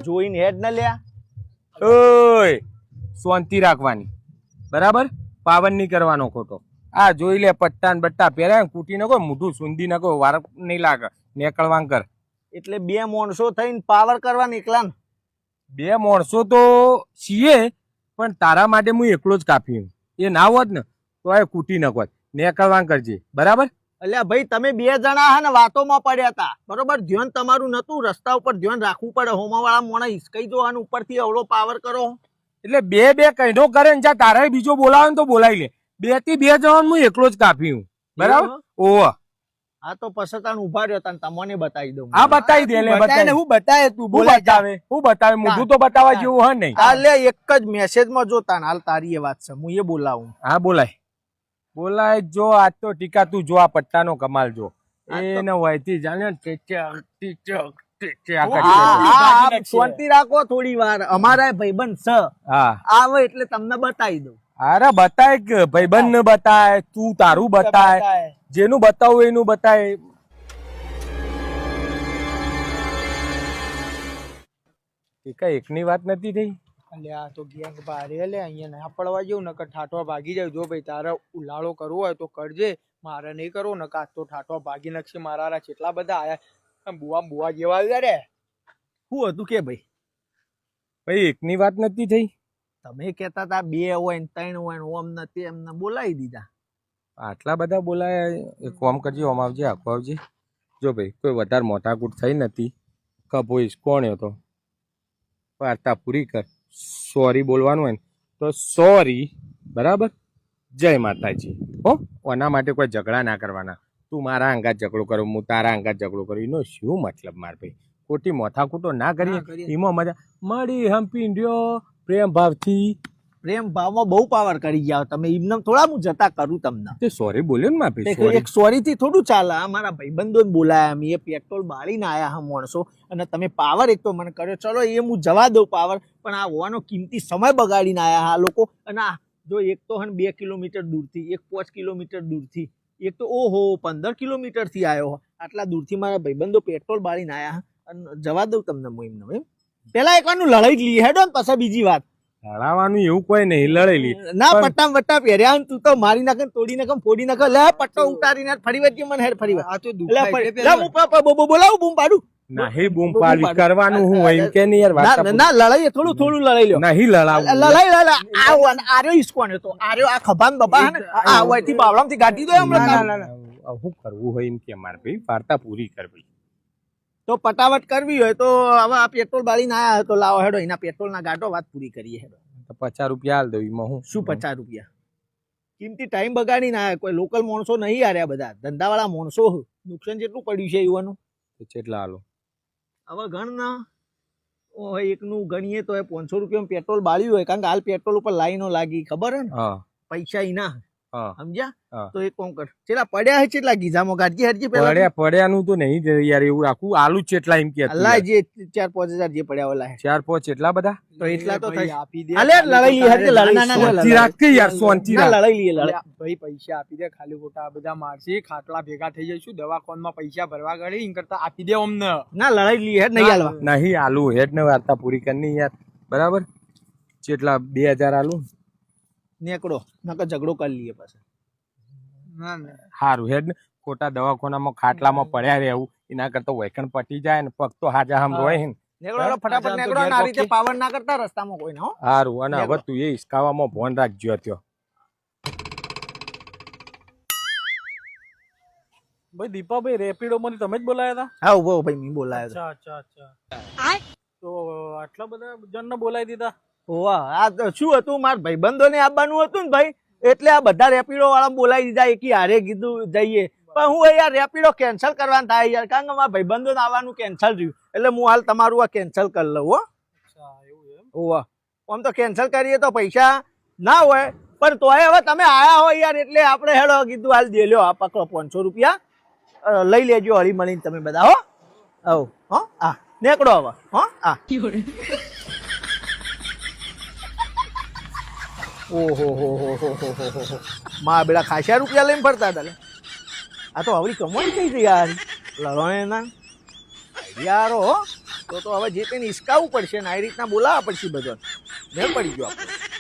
જોઈને હેડ ન લ્યા. ઓય શાંતિ રાખવાની બરાબર, પાવન નહીં કરવાનો ખોટો. આ જોઈ લે પટ્ટા ને બટ્ટા પહેર્યા કૂટી નાખો, મોઢું સુંદી નાખો, વાર નહીં લાગે, નેકળવાં કર. એટલે બે માણસો થઈને પાવર કરવાના એકલા. બે માણસો તો છીએ પણ તારા માટે હું એકલો જ કાપ્યું. એ ના હોત ને તો એ કૂટી નાખોત. નેકળવાં કરજે બરાબર. અલ્યા ભાઈ તમે બે જણા હે ને વાતોમાં પડ્યા હતા બરોબર, ધ્યાન તમારું નતું, રસ્તા ઉપર ધ્યાન રાખવું પડે. હોમાવાળા મોણા હિસકાઈ જોવાનું ઉપરથી અવળો પાવર કરો. એટલે બે કઈનો કરે ને જ્યાં તારે બીજો બોલાવે ને તો બોલાવી લે. 2 થી 2 જણ હું એકલો જ કાપ્યું બરાબર. ઓહ હા તો પછી તને ઉભા રહ્યો તને તમને બતાવી દઉં. હા બતાવી દે. લે બતાવી. હું બતાવે તું બતાવે હું બતાવે, મોઢું તો બતાવવા જેવું હે નહીં. હા લે એક જ મેસેજમાં જો તાન હાલ તારી એ વાત છે, હું એ બોલાવું. હા બોલાય જો. આજ તો ટીકા તું જો, આ પટ્ટાનો કમાલ જો. એને વયથી જાણે શાંતિ રાખો થોડી વાર, અમારા ભાઈબંધ છે. હા આવે એટલે તમને બતાવી દઉં. અરે બતાય કે ભાઈબંધ ને બતાય, તું તારું બતાય, જેનું બતાવું એનું બતાય. કઈ એકની વાત નથી થઈ. અલ્યા તો ગેંગ બારે લે, અહીંયા ના પડવા જેવું, નકર ઠાઠવા ભાગી જાય. જો ભાઈ તારે ઉલાળો કરવો હોય તો કરજે, મારે નહીં કરવો ને કાચ તો ઠાઠવા ભાગી નાખશે. મારા કેટલા બધા આયા, બુઆ જેવા આવ્યા રે. શું હતું કે ભાઈ એકની વાત નથી થઈ. તમે કેતા હતા 2 હોય ને 3 હોય ને ઓમ નથી, એમને બોલાવી દીધા. આટલા બધા બોલાયા. એક કામ કરજે, ઓમ આવજે, આખો આવજે. જો ભાઈ કોઈ વધારે મોટાકૂટ થઈ નથી. કભોઈશ કોણ હતો, વાર્તા પૂરી કર. સોરી બોલવાનું હોય ને તો સોરી બરાબર. જય માતાજી. હો એના માટે કોઈ ઝઘડા ના કરવાના. તું મારા અંગાત ઝઘડો કરો, હું તારા અંગાત ઝઘડો કરું, એનો શું મતલબ માર ભાઈ? ખોટી મોથાકૂટો ના કરીએ. એમાં મજા મળી હંપી રહ્યો પ્રેમ ભાવથી. પ્રેમ ભાવમાં બહુ પાવર કરી ગયા તમે. એમને થોડા હું જતા કરું તમને. તે સોરી બોલ્યો ને માર ભાઈ. એક સોરી થી થોડું ચાલે. મારા ભાઈબંધો બોલાયા, મેં પેટ્રોલ બાળીને આયા હા માણસો, અને તમે પાવર એક તો મને કર્યો. ચલો એ હું જવા દઉં પાવર, પણ આ હોવાનો કિંમતી સમય બગાડીને આયા હા લોકો. અને આ જો એક તો 2 કિલોમીટર દૂરથી, એક 5 કિલોમીટર દૂરથી, એક તો ઓહો 15 કિલોમીટર થી આવ્યો. આટલા દૂરથી મારા ભાઈબંધો પેટ્રોલ બાળીને આયા. અને જવા દઉં તમને હું એમને. પેલા એક વાનું લડાઈ જ લઈએ હેડો ને પછી બીજી વાત. લડાવાનું એવું કોઈ નહીં, લડાઈ લી ના. પટ્ટા વટ્ટા પહેર્યા તું તો મારી નાખે, તોડી નાખે, ફોડી નાખે. લે પટ્ટો ઉતારીને ફરી વચ્ચે મને હેડ ફરી આ તો બોલાવું બૂમ પાડું. નહીં બૂમ પાડી કરવાનું હું એમ કે નહીં યાર. ના લડાઈ થોડું લડાઈ લ્યો. નહીં લડાવું. લડાઈ આર્યો ઈસકોણ હતો, આર્યો આ ખભાન બબા ને આ વયથી બાવળામથી ગાડી દો હમણાં. શું કરવું હોય એમ કે માર ભાઈ, વાર્તા પૂરી કર ભાઈ. તો પટાવટ કરવી હોય તો હવે આ પેટ્રોલ બાળીને આયા તો લાવો હેડો, એના પેટ્રોલ ના ગાંઠો વાત પૂરી કરીએ હેડો. તો 50 રૂપિયા હાલ દઉં. એમાં હું શું 50 રૂપિયા? કિંમતી ટાઈમ બગાડીને આયા. કોઈ લોકલ માણસો નહીં આર્યા, બધા ધંધાવાળા માણસો. નુકસાન જેટલું પડ્યું છે યુવાનું. કેટલા હાલો હવે ગણ ના એકનું ગણીએ તો 500 રૂપિયા પેટ્રોલ બાળ્યું હોય, કારણ કે હાલ પેટ્રોલ ઉપર લાઈનો લાગી, ખબર હે ને? પૈસા ઈના સમજ્યા? તો એક કોમ કર, ચેલા પડ્યા હે ચેટલા ગીઝામાં ગાડી હરજી પેલા પડ્યાનું તો નહીં યાર, એવું રાખું. આલુ ચેટલા એમ કે અલ્લાહ જે 4-5 હજાર જે પડ્યા ઓલા 4-5 એટલા બધા તો એટલા તો થઈ. આપી દે. અલે લડાઈ લી હરજી લડાઈ રાખ કે યાર, સોનથી રાખ. લડાઈ લી લડાઈ. ભાઈ પૈસા આપી દે, ખાલી ખોટા બધા મારશે, ખાટલા ભેગા થઈ જઈશું, દવાખાનામાં પૈસા ભરવા ગળી, એમ કરતા આપી દે અમને. ના લડાઈ લી હેડ નહીં હાલવા. નહીં આલુ હેડ ને વાર્તા પૂરી કરની યાર બરાબર. ચેટલા 2000 આલુ નેકડો નકર ઝઘડો કરી લઈએ પછી. સારું હેડ ને. ખોટા દવાખાનામાં ખાટલામાં પડ્યા રહેવું એના કરતા વૈકણ પટી જાય ને પગ તો હાજા હમ રોય ને. નેકડો ફટાફટ નેકડો. આ રીતે પાવર ના કરતા રસ્તામાં કોઈ ના. સારું. અને હવે તું એ હિસકાવામાં ફોન રાખજો. ત્યો ભાઈ દીપાભાઈ રેપિડો માં તમે જ બોલાયા હતા? હા ઉભો ભાઈ મેં બોલાયો. અચ્છા તો આટલા બધા જણને બોલાવી દીધા? વાહ આ તો શું હતું, મારા ભાઈબંધોને આવવાનું હતું ને ભાઈ, એટલે આ બધા રેપિડો વાળા બોલાવી દીધા. એકી હારે કીધું જઈએ, પણ હું યાર રેપિડો કેન્સલ કરવાનું થાય યાર, કારણ કે મારા ભાઈબંધોને આવવાનું કેન્સલ રહ્યું. એટલે હું હાલ તમારું આ કેન્સલ કરી લઉં. હો ઓવા આમ તો કેન્સલ કરીએ તો પૈસા ના હોય, પણ તોય હવે તમે આયા હોય યાર એટલે આપણે હેડો કીધું હાલ દે લ્યો. આ પકડો 500 રૂપિયા લઈ લેજો હળી મળીને તમે બધા. હો હો હા નેકડો હવે. હો હા ઓહો માં બેડા ખાસા રૂપિયા લઈને ફરતા હતા. આ તો આવડી કમાણી થઈ ગઈ યાર લડવાને ના. યારો હો તો હવે જે તેને હિસકાવવું પડશે ને આ રીતના બોલાવવા પડશે બધો મેળ પડી ગયો આપણે